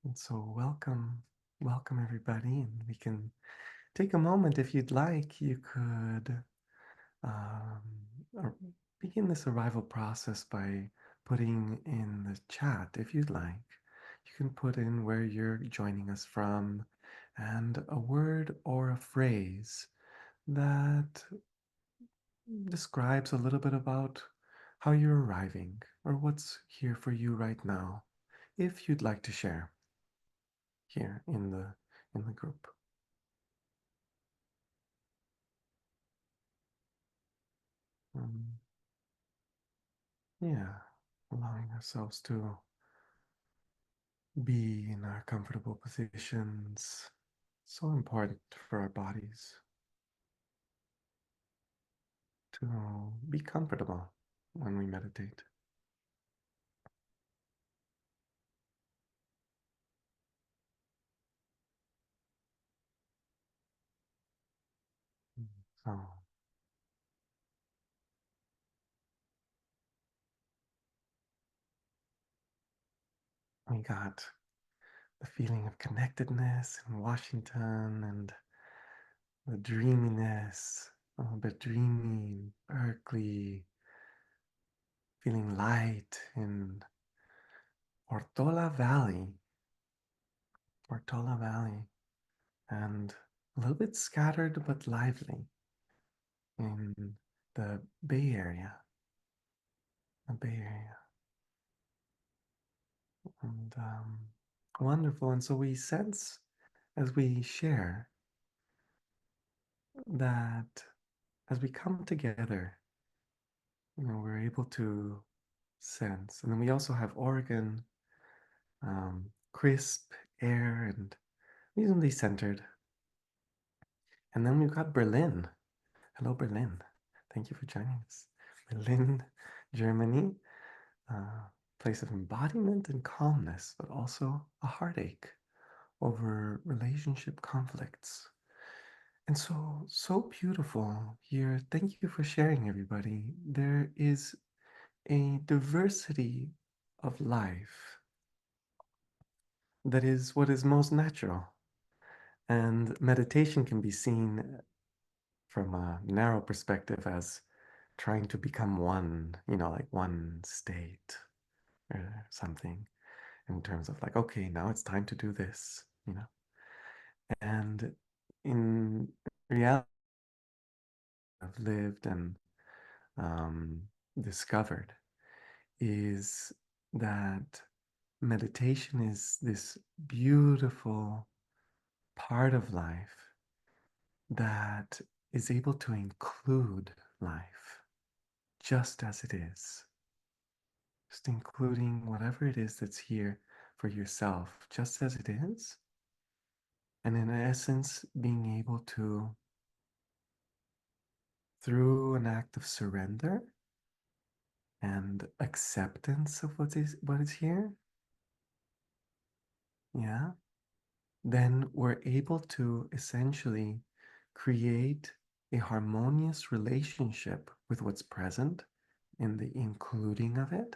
And so, welcome everybody. And we can take a moment if you'd like. You could um, begin this arrival process by putting in the chat if you'd like. You can put in where you're joining us from and a word or a phrase that describes a little bit about how you're arriving or what's here for you right now, if you'd like to share here in the group. Um, yeah, allowing ourselves to be in our comfortable positions. So important for our bodies to be comfortable when we meditate. So we got the feeling of connectedness in Washington and the dreaminess, a little bit dreamy in Berkeley, feeling light in Portola Valley, Portola Valley, and a little bit scattered but lively in the Bay Area, the Bay Area, and wonderful. And so we sense as we share that as we come together, we're able to sense. And then we also have Oregon, crisp air and reasonably centered. And then we've got Berlin. Hello, Berlin. Thank you for joining us. Berlin, Germany, place of embodiment and calmness, but also a heartache over relationship conflicts. And so beautiful here. Thank you for sharing, everybody. There is a diversity of life that is what is most natural. And meditation can be seen from a narrow perspective as trying to become one, like one state or something, in terms of like, okay, now it's time to do this. And in reality, I've lived and um, discovered is that meditation is this beautiful part of life that is able to include life just as it is, just including whatever it is that's here for yourself, just as it is. And in essence, being able to, through an act of surrender and acceptance of what is here, yeah, then we're able to essentially create a harmonious relationship with what's present in the including of it.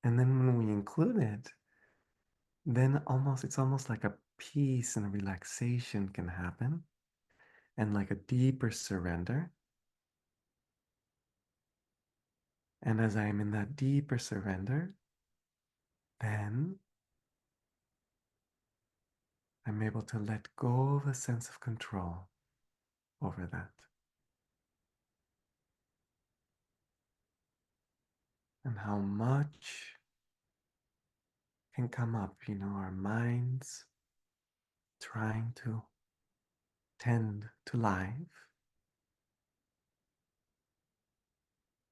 And then when we include it, then it's almost like a peace and a relaxation can happen and like a deeper surrender. And as I'm in that deeper surrender, then I'm able to let go of a sense of control over that. And how much can come up, our minds trying to tend to life.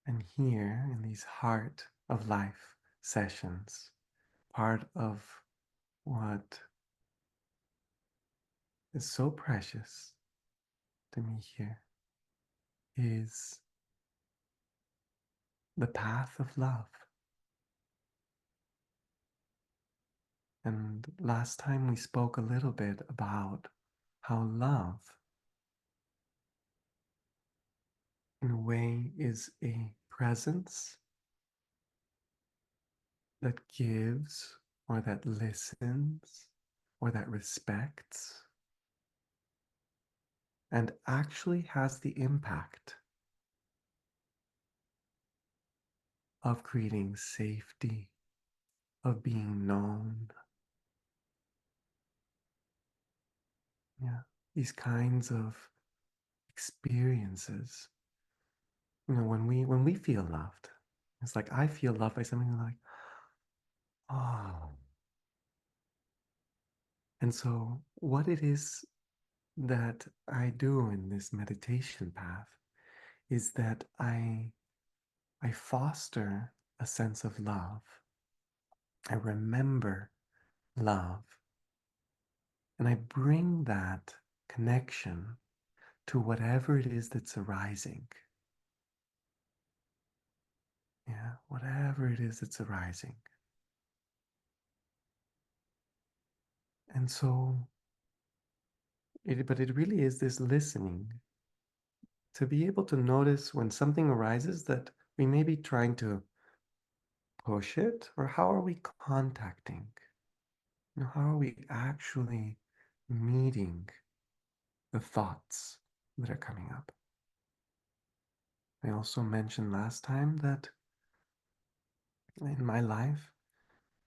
And here in these heart of life sessions, part of what is so precious to me here is the path of love. And last time we spoke a little bit about how love, in a way, is a presence that gives or that listens, or that respects, and actually has the impact of creating safety, of being known. Yeah, these kinds of experiences. When we feel loved, it's like I feel loved by something like, oh. And so, what it is that I do in this meditation path is that I foster a sense of love. I remember love, and I bring that connection to whatever it is that's arising. Yeah, whatever it is that's arising. And so, but it really is this listening to be able to notice when something arises that we may be trying to push it, or how are we contacting? How are we actually meeting the thoughts that are coming up? I also mentioned last time that in my life,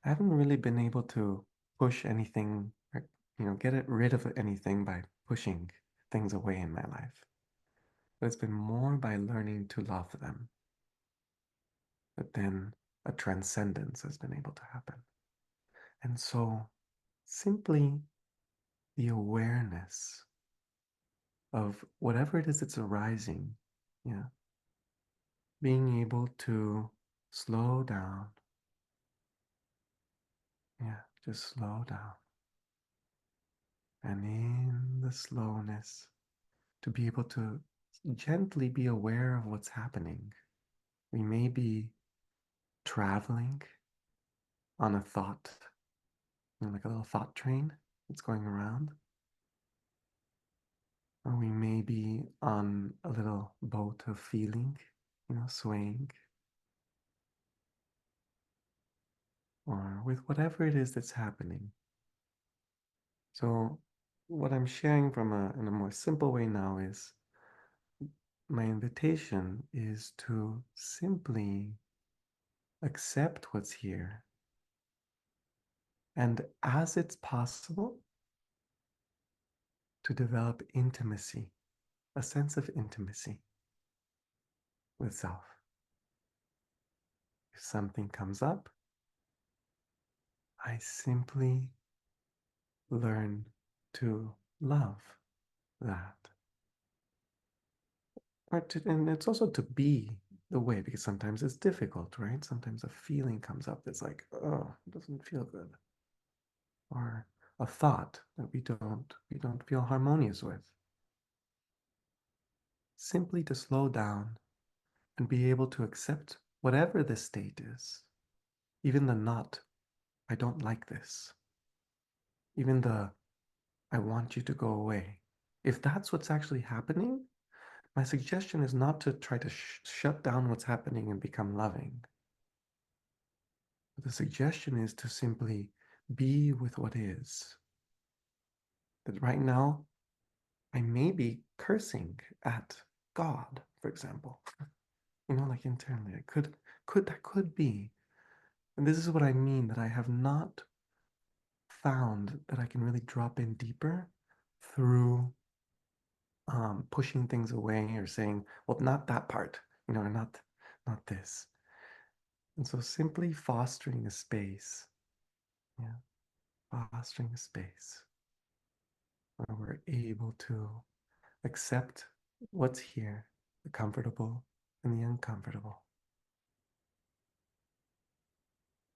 I haven't really been able to push anything, or, get rid of anything by pushing things away in my life. But it's been more by learning to love them. But then a transcendence has been able to happen. And so simply the awareness of whatever it is that's arising, yeah, being able to slow down, yeah, just slow down. And in the slowness, to be able to gently be aware of what's happening. We may be traveling on a thought, like a little thought train that's going around. Or we may be on a little boat of feeling, swaying. Or with whatever it is that's happening. So what I'm sharing in a more simple way now is my invitation is to simply accept what's here. And as it's possible, to develop intimacy, a sense of intimacy with self. If something comes up, I simply learn to love that. And it's also to be the way, because sometimes it's difficult, right? Sometimes a feeling comes up that's like, oh, it doesn't feel good. Or a thought that we don't feel harmonious with. Simply to slow down and be able to accept whatever the state is. Even the not, I don't like this. Even the, I want you to go away. If that's what's actually happening, my suggestion is not to try to shut down what's happening and become loving. But the suggestion is to simply be with what is. That right now, I may be cursing at God, for example. Like internally, that could be. And this is what I mean, that I have not found that I can really drop in deeper through pushing things away or saying, well, not that part, or not this. And so simply fostering a space, yeah, fostering a space where we're able to accept what's here, the comfortable and the uncomfortable,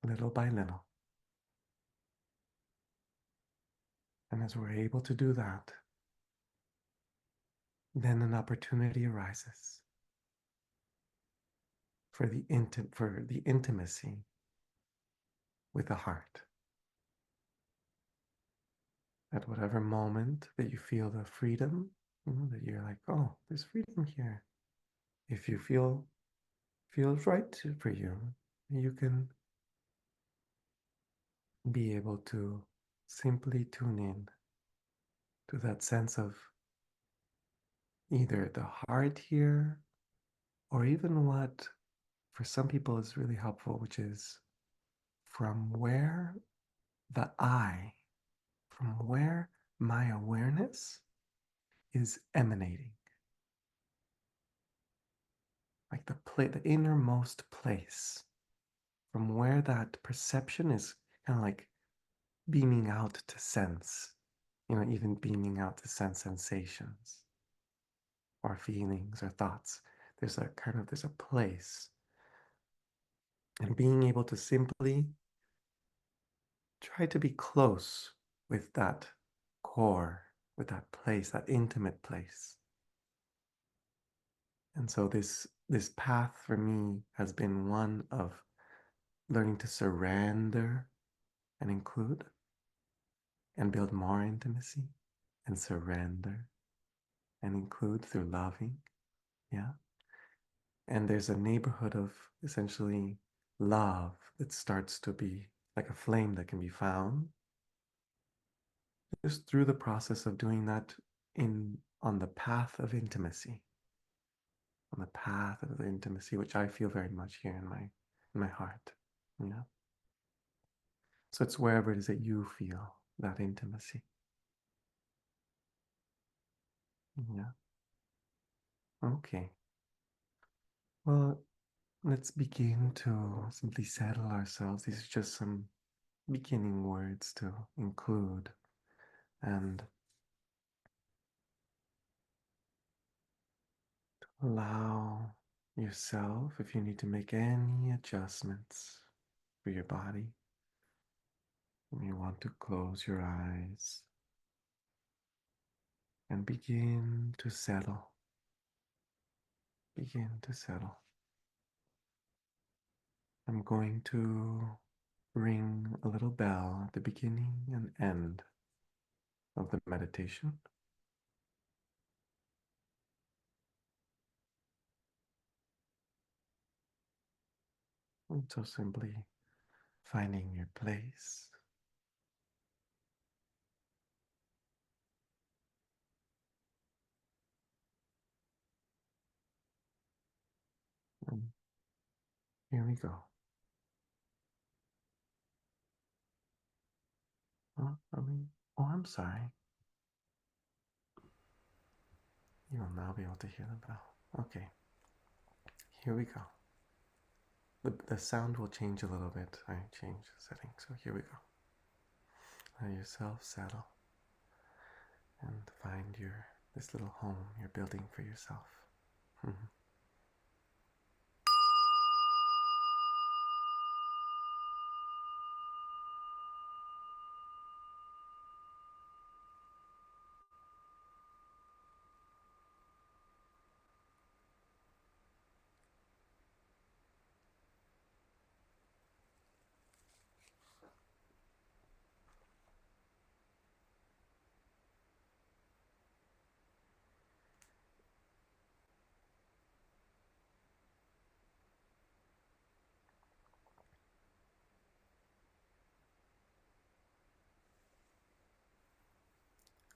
little by little. And as we're able to do that, then an opportunity arises for the intimacy with the heart. At whatever moment that you feel the freedom, that you're like, oh, there's freedom here. If you feels right for you, you can be able to simply tune in to that sense of either the heart here, or even what for some people is really helpful, which is from where the I, from where my awareness is emanating. Like the innermost place, from where that perception is kind of like beaming out to sense, even beaming out to sense sensations or feelings or thoughts. There's a place, and being able to simply try to be close with that core, with that place, that intimate place. And so this path for me has been one of learning to surrender and include and build more intimacy and surrender and include through loving. Yeah. And there's a neighborhood of essentially love that starts to be like a flame that can be found just through the process of doing that in on the path of intimacy, on the path of the intimacy, which I feel very much here in my heart. Yeah. So it's wherever it is that you feel that intimacy. Yeah. Okay. Well, let's begin to simply settle ourselves. These are just some beginning words to include and allow yourself, if you need to make any adjustments for your body, you want to close your eyes and begin to settle. Begin to settle. I'm going to ring a little bell at the beginning and end of the meditation. And so simply finding your place. And here we go. Oh, I'm sorry. You will now be able to hear the bell. Okay, here we go. The sound will change a little bit. I changed the setting, so here we go. Let yourself settle and find this little home you're building for yourself.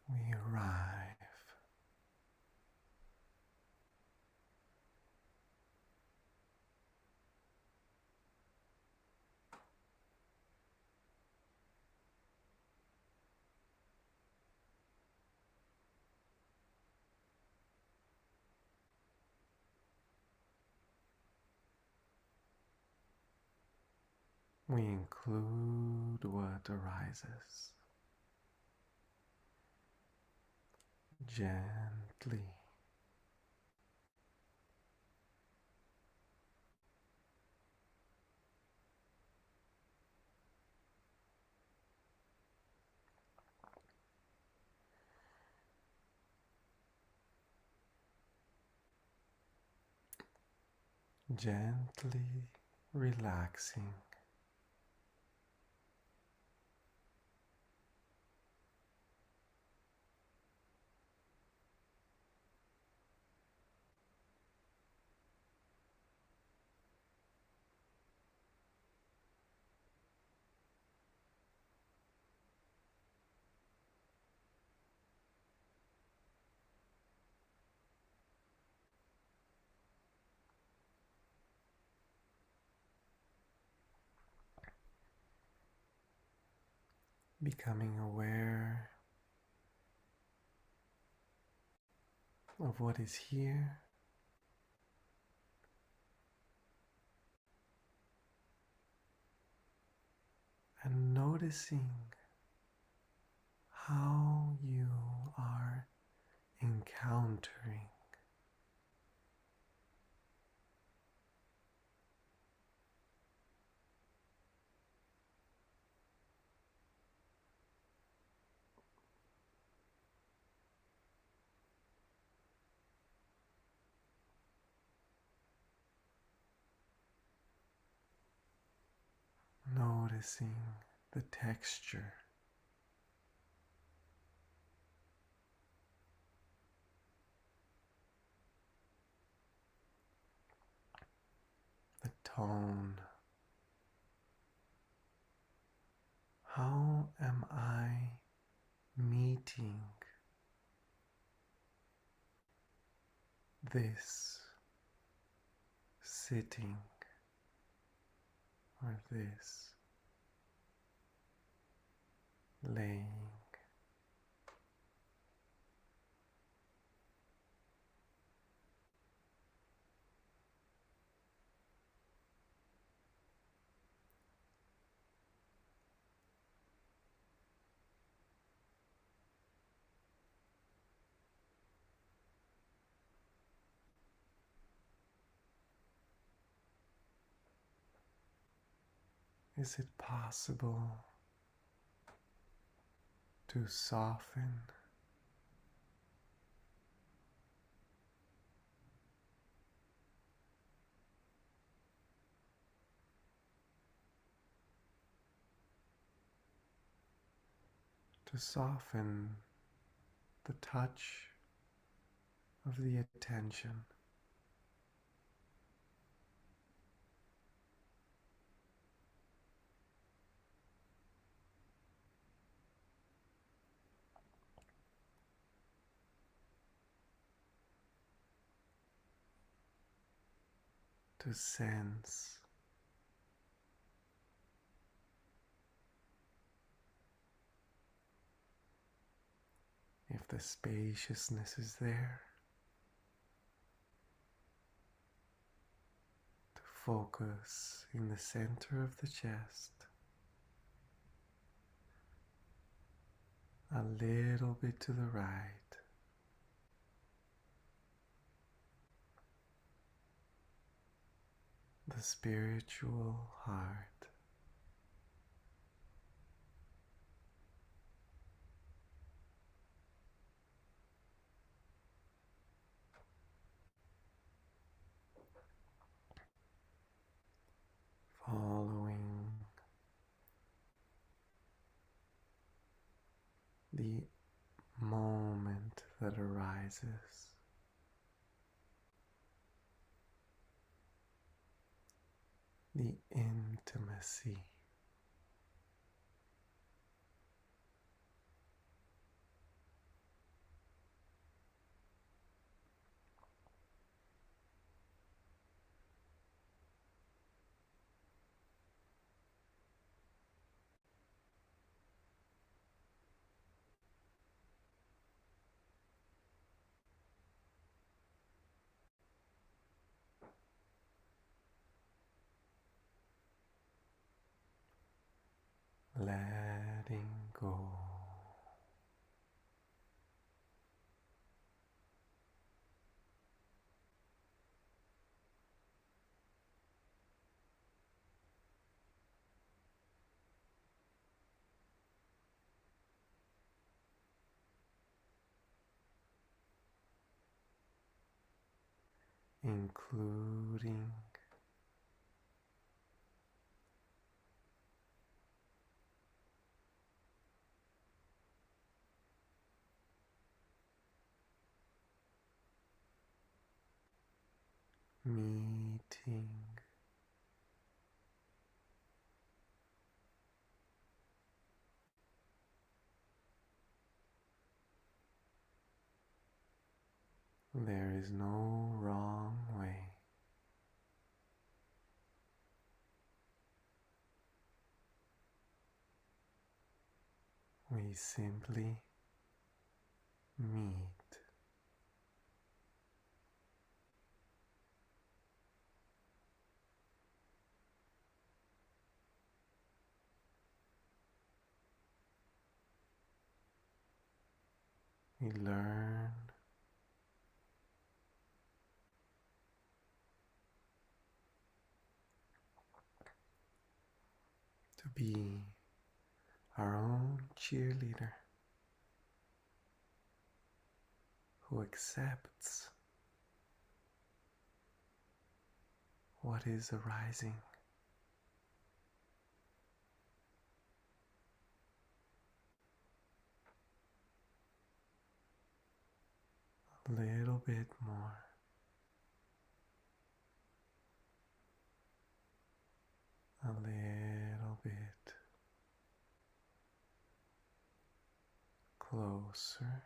We arrive. We include what arises gently. Gently relaxing. becoming aware of what is here, and noticing how you are encountering noticing the texture, the tone. How am I meeting this sitting or this laying? Is it possible to soften, the touch of the attention, to sense if the spaciousness is there, to focus in the center of the chest, a little bit to the right, the spiritual heart. Following the moment that arises, the intimacy, letting go. Including meeting there is no wrong way. We simply meet. We learn to be our own cheerleader who accepts what is arising. A little bit more. A little bit closer.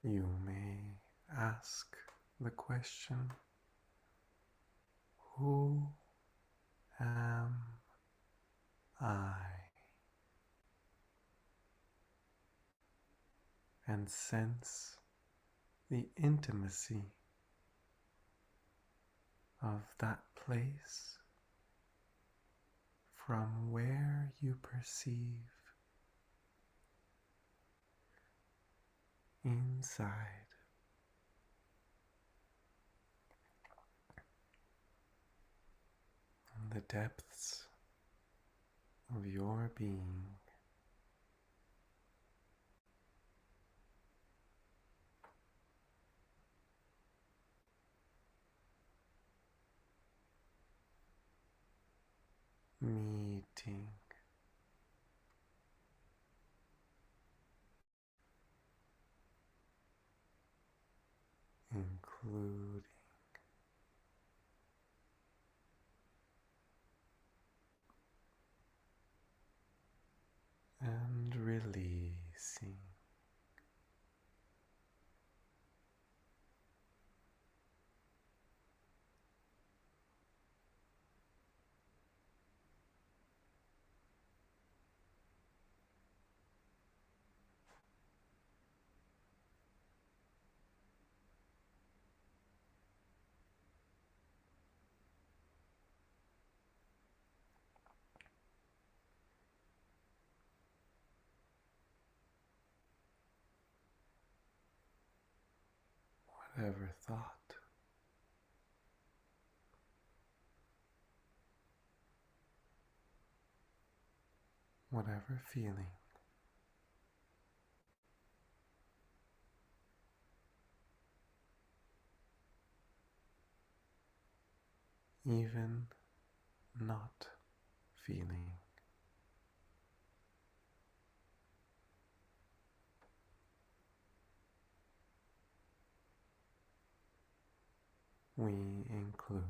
You may ask the question, who am I? And sense the intimacy of that place from where you perceive inside the depths of your being. Meeting, including, and releasing. Whatever thought, whatever feeling, even not feeling, we include.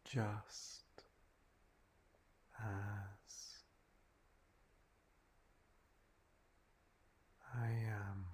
just as I am.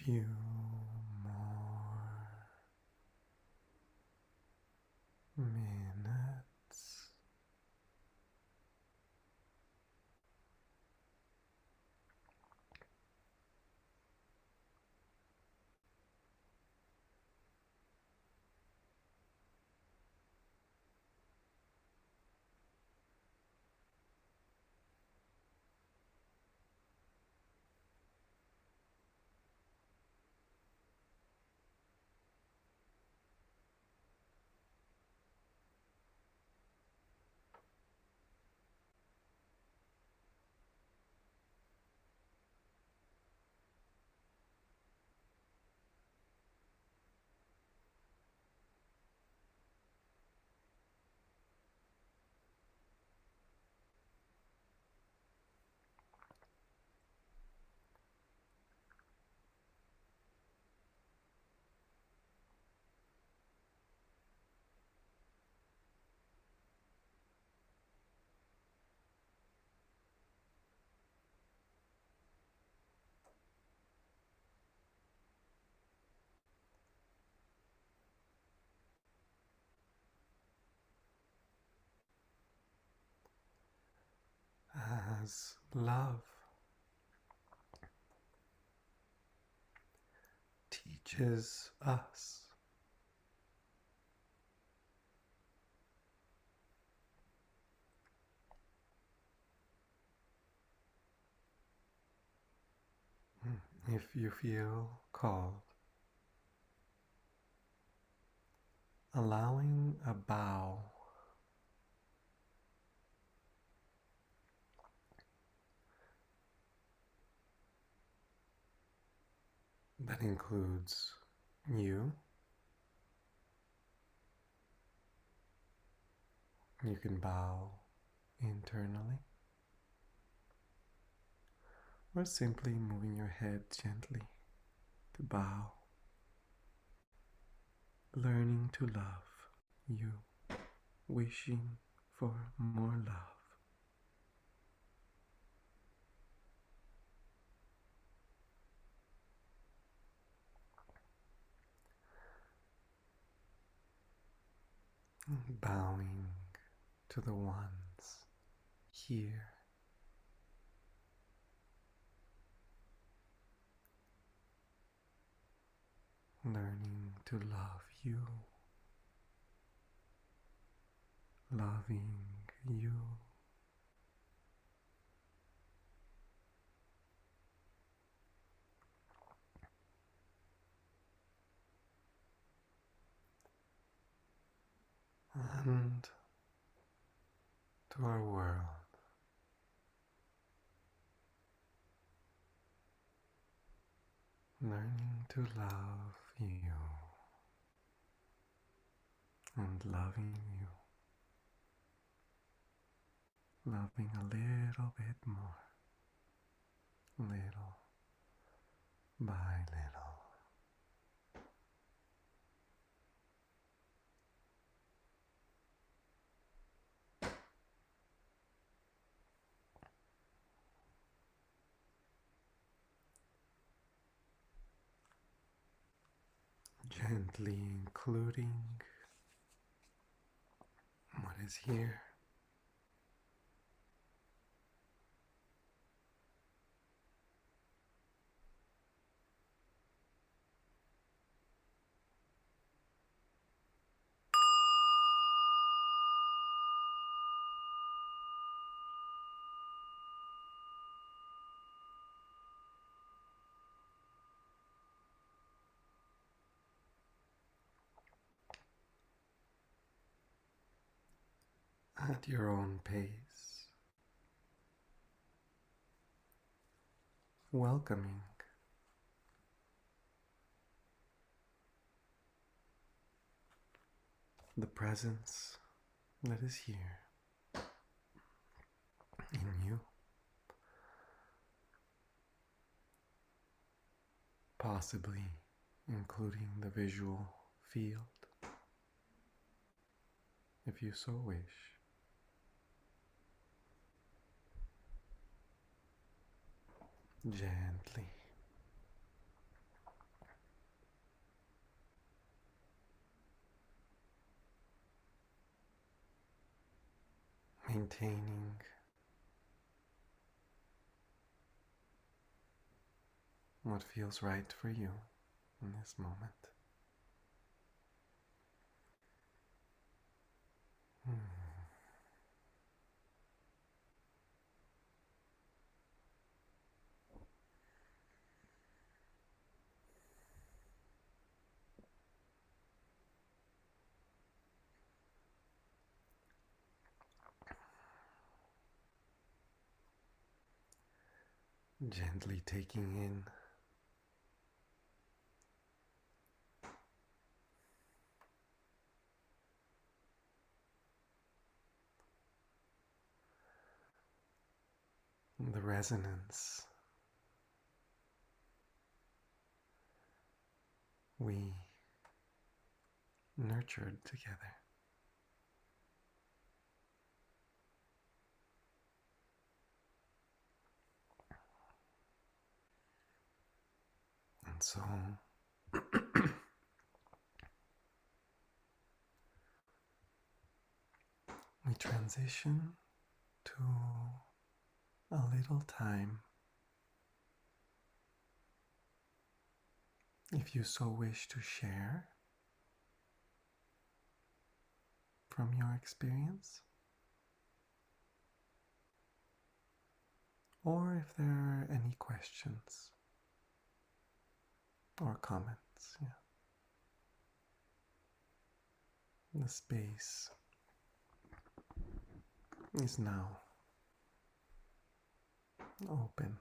few more minutes. As love teaches us if you feel called, allowing a bow that includes you. You can bow internally or simply moving your head gently to bow, learning to love you, wishing for more love. Bowing to the ones here, learning to love you, loving you. And to our world, learning to love you and loving you, loving a little bit more, little by little. Gently including what is here. At your own pace, welcoming the presence that is here in you, possibly including the visual field, if you so wish. Gently maintaining what feels right for you in this moment. Gently taking in the resonance we nurtured together. And so we transition to a little time, if you so wish to share from your experience, or if there are any questions or comments. Yeah. The space is now open.